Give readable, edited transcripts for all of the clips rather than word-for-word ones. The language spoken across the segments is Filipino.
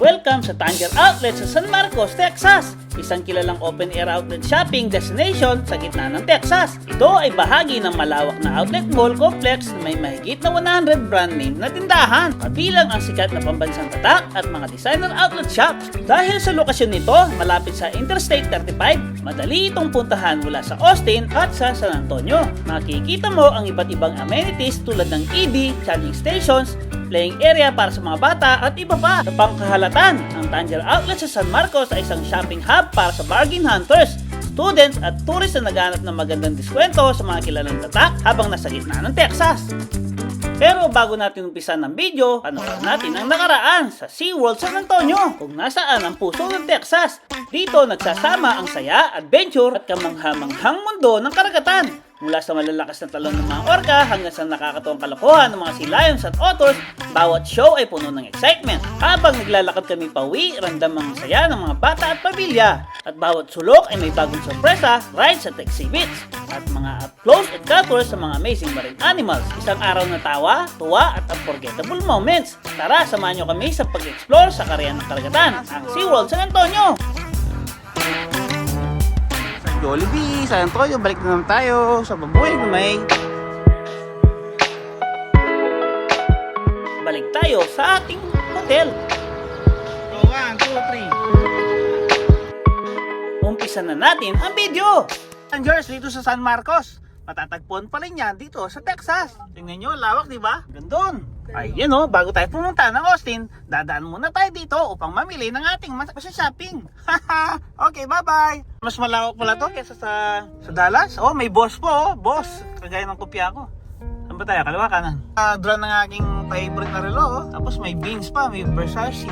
Welcome sa Tanger Outlet sa San Marcos, Texas, isang kilalang open-air outlet shopping destination sa gitna ng Texas. Ito ay bahagi ng malawak na outlet mall complex na may mahigit na 100 brand name na tindahan, kabilang ang sikat na pambansang tatak at mga designer outlet shops. Dahil sa lokasyon nito, malapit sa Interstate 35, madali itong puntahan mula sa Austin at sa San Antonio. Makikita mo ang iba't ibang amenities tulad ng EV, charging stations, playing area para sa mga bata at iba pa. Sa pangkahalatan, ang Tanger Outlet sa San Marcos ay isang shopping hub para sa bargain hunters, students at tourists na naghanap ng magandang diskwento sa mga kilalang tatak habang nasa gitna ng Texas. Pero bago natin umpisan ng video, panoorin natin ang nakaraan sa SeaWorld San Antonio, kung nasaan ang puso ng Texas. Dito nagsasama ang saya, adventure at kamangha-manghang mundo ng karagatan. Mula sa malalakas na talon ng mga orca hanggang sa nakakatuwang kalokohan ng mga sea lions at otters, bawat show ay puno ng excitement. Habang naglalakad kami pauwi, ramdam ang saya ng mga bata at pamilya. At bawat sulok ay may bagong sorpresa, rides at exhibits, at mga up close encounters sa mga amazing marine animals. Isang araw na tawa, tuwa at unforgettable moments. Tara, samahan nyo kami sa pag-explore sa karyan ng karagatan, ang SeaWorld San Antonio. Jollibee, San Antonio, balik na naman tayo sa Babuhay Gumay. Balik tayo sa ating hotel. So, 1, 2, 3. Umpisa na natin ang video. Rangers dito sa San Marcos. Matatagpuan pa rin yan dito sa Texas. Tingnan nyo, lawak diba? Gandun. Ay, yan o, bago tayo pumunta ng Austin, dadaan muna tayo dito upang mamili ng ating shopping. Okay, bye-bye. Mas malawak pala to kaysa sa Dallas. Oh, may boss po, oh. Boss. Kagaya ng kopya ko. Saan ba tayo? Kaliwa, kanan. Brand ng aking favorite na relo, oh. Tapos may beans pa, may Versace,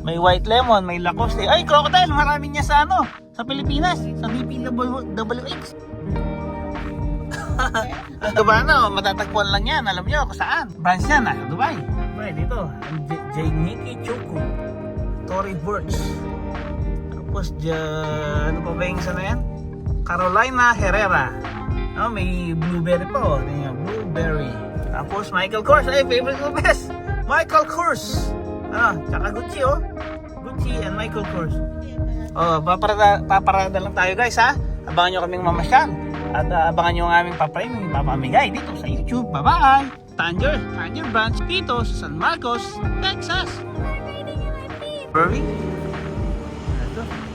may white lemon, may Lacoste. Ay, crocodile, marami niya sa sa Pilipinas, sa DPWH. Diba matatagpuan lang yan, alam nyo kung saan. Branch yan, nasa Dubai. Dubai, dito. J-Niki Choco, Tory Burch. Tapos, ano pa ba yung isa na yan? Carolina Herrera. May blueberry pa, oh. Blueberry. Tapos, Michael Kors. Ay, favorite ko best. Michael Kors. Tsaka Gucci, oh. Gucci and Michael Kors. Oh, paparada lang tayo, guys, ha. Abangan nyo kaming mamasyal. At abangan nyo ang aming papamigay dito sa YouTube. Bye-bye! Tanger Branch dito sa San Marcos, Texas. Burby?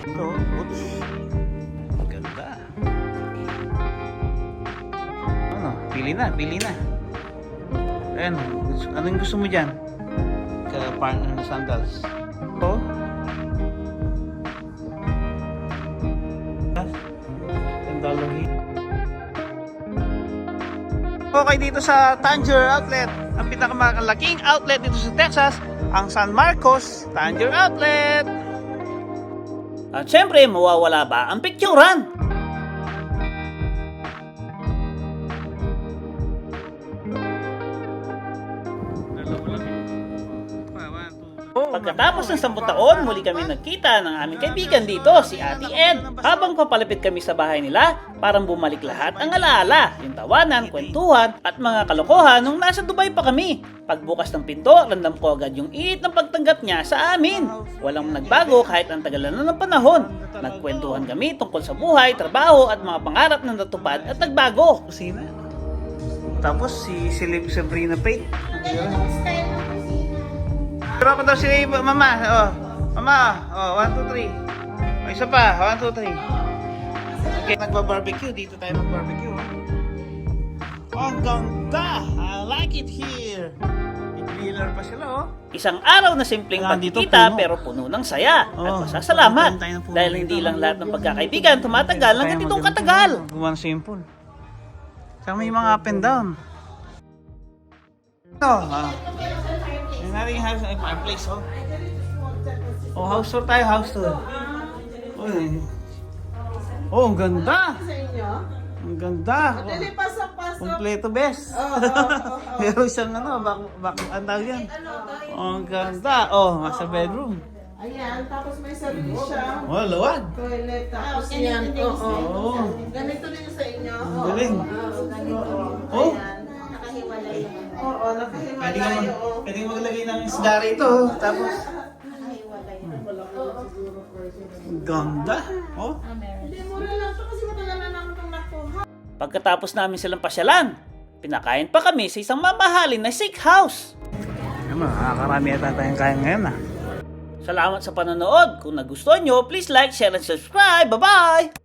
Ito. Oops. Ganda. Pili na. Ayan, anong gusto mo dyan? Sandals. Ito. $10. Okay, dito sa Tanger Outlet, ang pinakamalaking outlet dito sa Texas, ang San Marcos Tanger Outlet. At syempre, mawawala ba ang picturean? Pagkatapos ng 10 taon, muli kami nagkita ng aming kaibigan dito, si Ate Ed. Habang papalapit kami sa bahay nila, parang bumalik lahat ang alaala, yung tawanan, kwentuhan, at mga kalokohan nung nasa Dubai pa kami. Pagbukas ng pinto, ramdam ko agad yung init ng pagtanggap niya sa amin. Walang nagbago kahit ang tagalan na ng panahon. Nagkwentuhan kami tungkol sa buhay, trabaho, at mga pangarap na natupad at nagbago. Kusina. Tapos si Sabrina Pate. Pero ako daw si Mama. Mama. 1, 2, 3. Isa pa. 1, 2, 3. Okay, nagba-barbecue. Dito tayo mag-barbecue. Ang ganda! I like it here. May griller pa sila, oh. Isang araw na simpleng pagkikita pero puno ng saya at masasalamat. Dahil hindi lang lahat ng pagkakaibigan tumatagal ng ganitong katagal. One simple. Saka may mga up and down. Naring house ay fireplace, oh. Oh, house tour tayo, house tour. Oh, ang ganda. Ang ganda. Kompleto, best. Meron siyang ang tawag yan. Oh, ang ganda. Oh, nasa bedroom. Ayan, tapos may sarili siya. Oh, lawad. Toilet, tapos yan. Oo. Ganito din sa inyo. Galing. Oh. Nakahiwalay. Oo, nakahiwalay. Pwede maglagay ng isda rito. Tapos, nakahiwalay. Ganda. Oh. Hindi, mura lang ito kasi matagal na namin itong nakuha. Pagkatapos namin silang pasyalan, pinakain pa kami sa isang mamahalin na steakhouse. Makakarami yata tayong kaya ngayon Salamat sa panonood. Kung nagustuhan nyo, please like, share, and subscribe. Bye-bye!